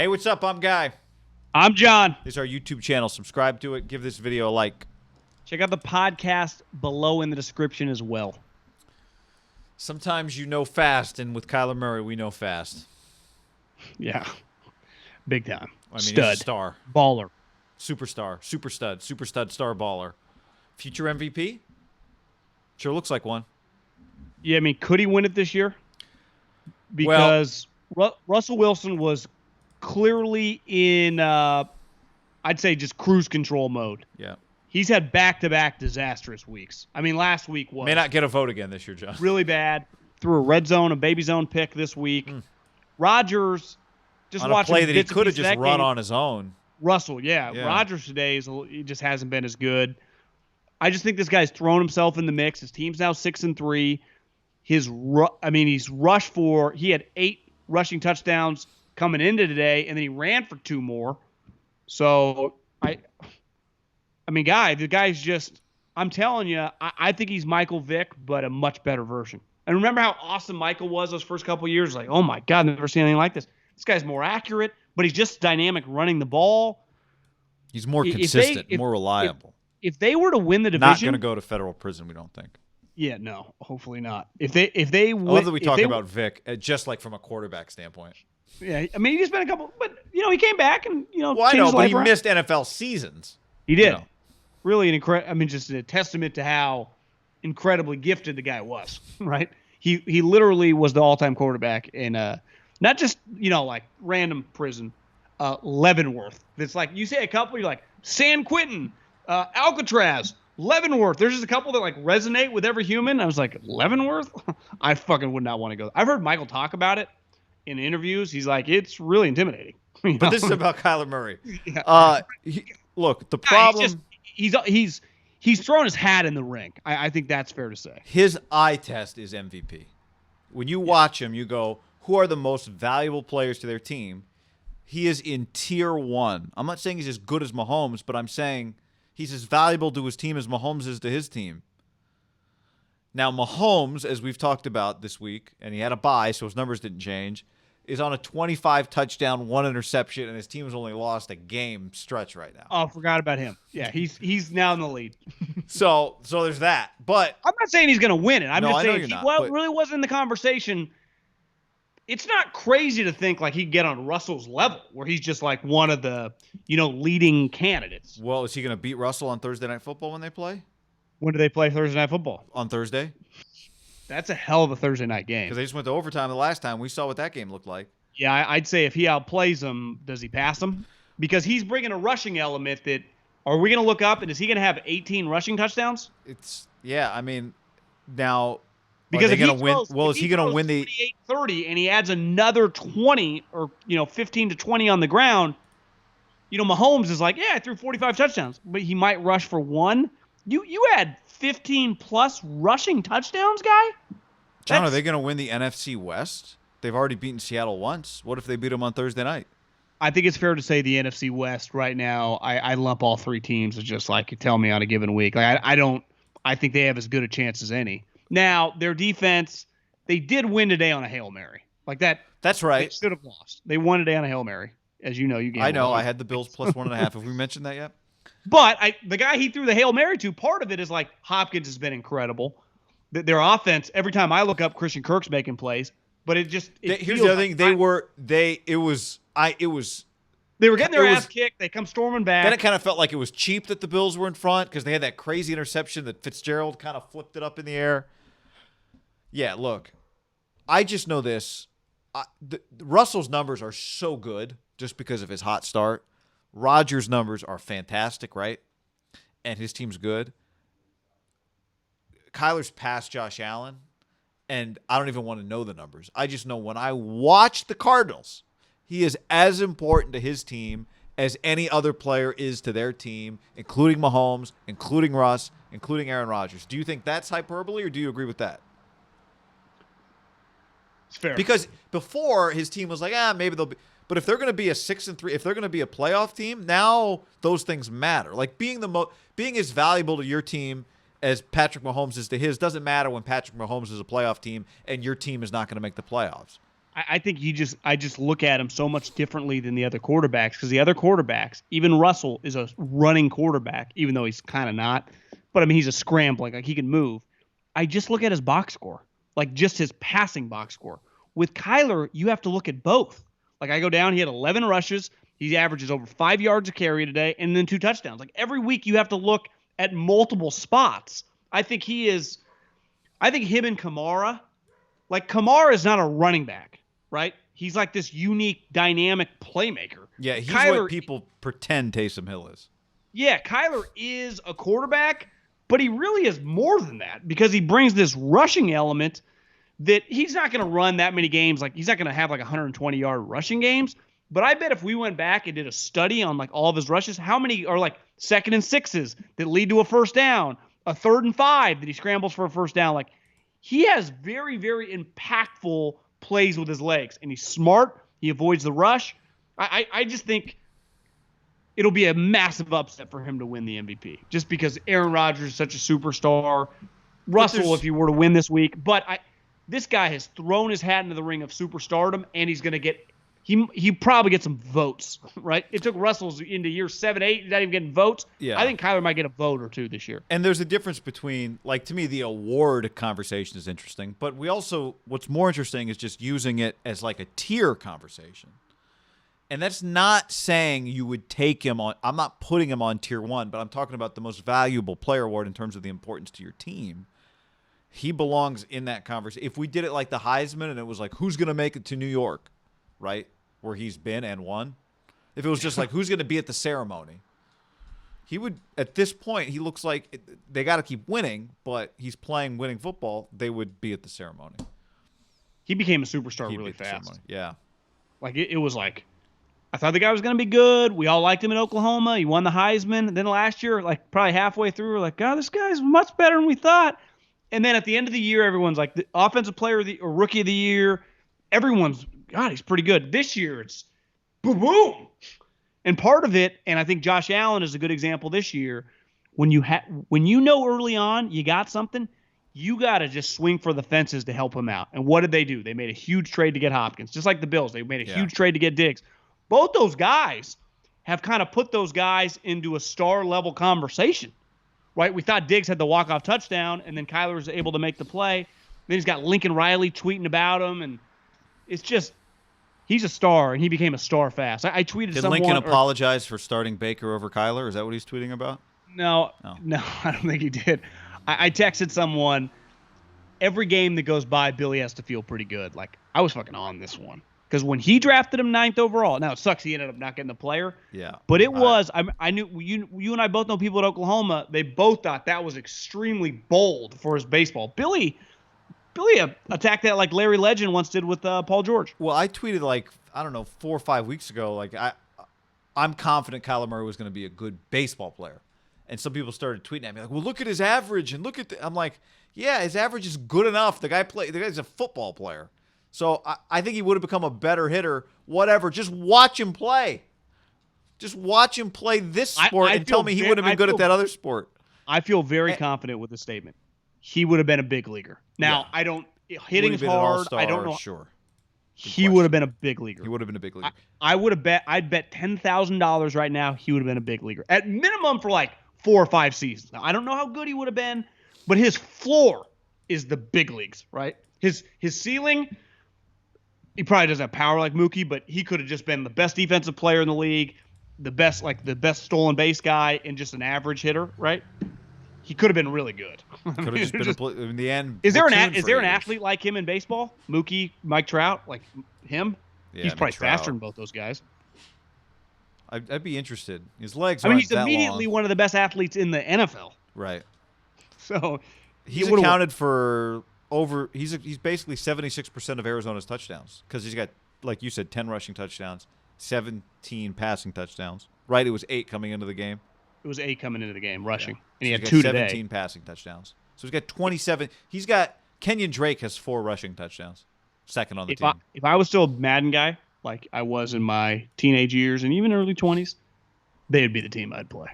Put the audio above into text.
Hey, what's up? I'm Guy. I'm John. This is our YouTube channel. Subscribe to it. Give this video a like. Check out the podcast below in the description as well. Sometimes you know fast, and with Kyler Murray, we know fast. Yeah. Big time. I mean, Stud. he's a star. Baller. Superstar. Super stud, star baller. Future MVP? Sure looks like one. Yeah, I mean, could he win it this year? Because Russell Wilson was clearly in, I'd say, just cruise control mode. Yeah. He's had back-to-back disastrous weeks. I mean, last week was May not get a vote again this year, John. really bad. Threw a red zone, a baby zone pick this week. Rodgers, just on a watching play that he bits and could have pieces just of that run game. on his own. Russell, yeah. Rodgers today he just hasn't been as good. I just think this guy's thrown himself in the mix. His team's now 6-3. He's rushed for. He had 8 rushing touchdowns coming into today, and then he ran for 2 more. So the guy's just. I'm telling you, I think he's Michael Vick, but a much better version. And remember how awesome Michael was those first couple of years? Like, oh my God, never seen anything like this. This guy's more accurate, but he's just dynamic running the ball. He's more consistent, more reliable. If they were to win the division, not going to go to federal prison, we don't think. Yeah, no, hopefully not. If they win, I love that we talk about Vic, just like from a quarterback standpoint. Yeah, I mean, he's been a couple, but he came back and Well, I know, but he missed NFL seasons. He did. Really just a testament to how incredibly gifted the guy was. Right? He literally was the all-time quarterback in not just like random prison, Leavenworth. It's like you say a couple, you're like San Quentin, Alcatraz, Leavenworth. There's just a couple that like resonate with every human. I was like, Leavenworth? I fucking would not want to go. I've heard Michael talk about it in interviews. He's like, it's really intimidating. But this is about Kyler Murray. Yeah. Look, the problem. He's thrown his hat in the ring. I think that's fair to say. His eye test is MVP. When you watch him, you go, who are the most valuable players to their team? He is in tier 1. I'm not saying he's as good as Mahomes, but I'm saying he's as valuable to his team as Mahomes is to his team. Now, Mahomes, as we've talked about this week, and he had a bye, so his numbers didn't change, is on a 25 touchdown, 1 interception, and his team has only lost a game stretch right now. Oh, forgot about him. Yeah, he's now in the lead. So there's that. But I'm not saying he's going to win it. I'm just saying he really wasn't in the conversation. It's not crazy to think like he'd get on Russell's level, where he's just like one of the leading candidates. Well, is he going to beat Russell on Thursday Night Football when they play? When do they play Thursday Night Football? On Thursday. That's a hell of a Thursday night game. Because they just went to overtime the last time. We saw what that game looked like. Yeah, I'd say if he outplays him, does he pass him? Because he's bringing a rushing element that – are we going to look up and is he going to have 18 rushing touchdowns? Now – because if he going to win? Well, is he going to win the 28-30 and he adds another 20 or 15 to 20 on the ground? Mahomes is like, yeah, I threw 45 touchdowns, but he might rush for 1. You had 15 plus rushing touchdowns, guy. John, are they going to win the NFC West? They've already beaten Seattle once. What if they beat them on Thursday night? I think it's fair to say the NFC West right now. I lump all 3 teams as just like you tell me on a given week. Like I think they have as good a chance as any. Now, their defense, they did win today on a Hail Mary. Like that. That's right. They should have lost. They won today on a Hail Mary. As you know, you gambled. I know. I had the Bills plus 1.5. Have we mentioned that yet? But the guy he threw the Hail Mary to, part of it is like Hopkins has been incredible. Their offense, every time I look up, Christian Kirk's making plays. But here's the other thing. They were getting their ass kicked. They come storming back. Then it kind of felt like it was cheap that the Bills were in front because they had that crazy interception that Fitzgerald kind of flipped it up in the air. Yeah, look, I just know this. Russell's numbers are so good just because of his hot start. Rodgers' numbers are fantastic, right? And his team's good. Kyler's past Josh Allen, and I don't even want to know the numbers. I just know when I watch the Cardinals, he is as important to his team as any other player is to their team, including Mahomes, including Russ, including Aaron Rodgers. Do you think that's hyperbole, or do you agree with that? It's fair. Because before, his team was like, maybe they'll be. But if they're going to be a 6-3, if they're going to be a playoff team, now those things matter. Like being as valuable to your team as Patrick Mahomes is to his doesn't matter when Patrick Mahomes is a playoff team and your team is not going to make the playoffs. I think I just look at him so much differently than the other quarterbacks, because the other quarterbacks, even Russell is a running quarterback, even though he's kind of not. But I mean, he's a scrambling, like he can move. I just look at his box score, like just his passing box score. With Kyler, you have to look at both. Like I go down, he had 11 rushes. He averages over 5 yards a carry today, and then 2 touchdowns. Like every week, you have to look at multiple spots. I think him and Kamara, like Kamara is not a running back, right? He's like this unique, dynamic playmaker. Yeah, he's Kyler, what people pretend Taysom Hill is. Yeah, Kyler is a quarterback, but he really is more than that, because he brings this rushing element that he's not going to run that many games. Like he's not going to have like 120-yard rushing games. But I bet if we went back and did a study on like all of his rushes, how many are like 2nd and 6s that lead to a first down, a 3rd and 5 that he scrambles for a first down. Like he has very, very impactful plays with his legs, and he's smart. He avoids the rush. I just think it'll be a massive upset for him to win the MVP, just because Aaron Rodgers is such a superstar. Russell, if you were to win this week, but this guy has thrown his hat into the ring of superstardom, and he's going to get. He probably get some votes, right? It took Russell's into year 7, 8, not even getting votes. Yeah. I think Kyler might get a vote or two this year. And there's a difference between, like, to me, the award conversation is interesting, but what's more interesting is just using it as like a tier conversation. And that's not saying you would take him on. I'm not putting him on tier 1, but I'm talking about the most valuable player award in terms of the importance to your team. He belongs in that conversation. If we did it like the Heisman and it was like, who's going to make it to New York? Right, where he's been and won. If it was just like, who's going to be at the ceremony, he would, at this point, he looks like they got to keep winning, but he's playing winning football. They would be at the ceremony. He became a superstar really fast. Ceremony. Yeah. Like it was like, I thought the guy was going to be good. We all liked him in Oklahoma. He won the Heisman. And then last year, like probably halfway through, we're like, God, this guy's much better than we thought. And then at the end of the year, everyone's like, the offensive player of the or rookie of the year. Everyone's, God, he's pretty good. This year, it's boom, boom. And part of it, and I think Josh Allen is a good example this year, when you know early on you got something, you got to just swing for the fences to help him out. And what did they do? They made a huge trade to get Hopkins, just like the Bills. They made a huge trade to get Diggs. Both those guys have kind of put those guys into a star-level conversation, right? We thought Diggs had the walk-off touchdown, and then Kyler was able to make the play. Then he's got Lincoln Riley tweeting about him, and it's just – he's a star, and he became a star fast. I tweeted Did someone. Lincoln apologize for starting Baker over Kyler? Is that what he's tweeting about? No, I don't think he did. I texted someone, every game that goes by, Billy has to feel pretty good. Like, I was fucking on this one. Because when he drafted him 9th overall, now it sucks he ended up not getting the player. Yeah. But I knew, you and I both know people at Oklahoma, they both thought that was extremely bold for his baseball. Billy attacked that like Larry Legend once did with Paul George. Well, I tweeted like, I don't know, 4 or 5 weeks ago, like I'm confident Kyler Murray was going to be a good baseball player. And some people started tweeting at me like, well, look at his average and look at I'm like, yeah, his average is good enough. The guy's a football player. So I think he would have become a better hitter, whatever. Just watch him play. Just watch him play this sport and tell me he would have been good at that other sport. I feel very confident with this statement. He would have been a big leaguer. Now, I don't hitting hard. I don't know. Sure. He would have been a big leaguer. He would have been a big leaguer. I'd bet $10,000 right now he would have been a big leaguer. At minimum for like 4 or 5 seasons. Now, I don't know how good he would have been, but his floor is the big leagues, right? His ceiling, he probably doesn't have power like Mookie, but he could have just been the best defensive player in the league, the best stolen base guy, and just an average hitter, right? He could have been really good. Could have just been in the end. Is there an athlete like him in baseball? Mookie, Mike Trout, like him? Yeah, he's probably faster than both those guys. I'd be interested. His legs. He's immediately one of the best athletes in the NFL. Right. So he's accounted for over. He's basically 76% of Arizona's touchdowns because he's got, like you said, 10 rushing touchdowns, 17 passing touchdowns. Right. It was 8 coming into the game. It was 8 coming into the game, rushing. Yeah. And he had 2 today. 17 passing touchdowns. So he's got 27. He's got Kenyon Drake has 4 rushing touchdowns. Second on the team. If I was still a Madden guy, like I was in my teenage years and even early 20s, they'd be the team I'd play.